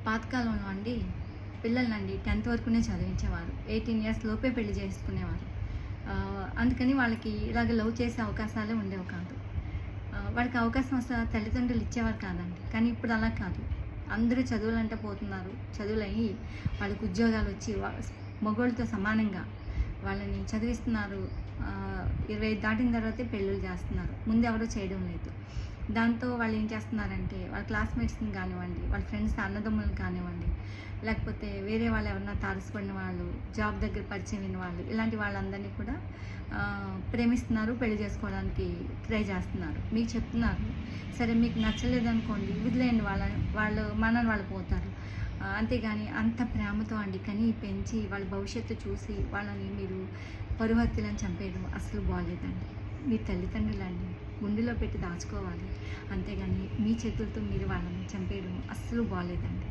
పాతకాలంలో అండి పిల్లలనండి 10th వరకునే చదివించేవారు. 18 years లోపే పెళ్లి చేసుకునేవారు. అందుకని వాళ్ళకి ఇలాగ లవ్ చేసే అవకాశాలే ఉండేవి కాదు. వాడికి అవకాశం వస్తే తల్లిదండ్రులు ఇచ్చేవారు కాదండి. కానీ ఇప్పుడు అలా కాదు. అందరూ చదువులంటే పోతున్నారు. చదువులయ్యి వాళ్ళకి ఉద్యోగాలొచ్చి మగోళ్ళతో సమానంగా వాళ్ళని చదివిస్తున్నారు. 25 దాటిన తర్వాతే పెళ్ళిళ్ళు చేస్తున్నారు. ముందెవరూ చేయడం లేదు. దాంతో వాళ్ళు ఏం చేస్తున్నారంటే వాళ్ళ క్లాస్మేట్స్‌ని కానివ్వండి, వాళ్ళ ఫ్రెండ్స్ అన్నదమ్ములను కానివ్వండి, లేకపోతే వేరే వాళ్ళు ఎవరన్నా తారసపడిన వాళ్ళు, జాబ్ దగ్గర పరిచయమైన వాళ్ళు, ఇలాంటి వాళ్ళందరినీ కూడా ప్రేమిస్తున్నారు, పెళ్లి చేసుకోవడానికి ట్రై చేస్తున్నారు. మీకు చెప్తున్నారు. సరే మీకు నచ్చలేదనుకోండి వదిలేయండి, వాళ్ళు మనని వాళ్ళు పోతారు. అంతేగాని అంత ప్రేమతో అండి కని పెంచి వాళ్ళ భవిష్యత్తు చూసి వాళ్ళని మీరు పరువు చంపేయడం అసలు బాగోలేదండి. మీ తల్లిదండ్రులండి గుండెలో పెట్టి దాచుకోవాలి. అంతేగాని మీ చేతులతో మీరు వాళ్ళని చంపేయడం అస్సలు బాగోలేదండి.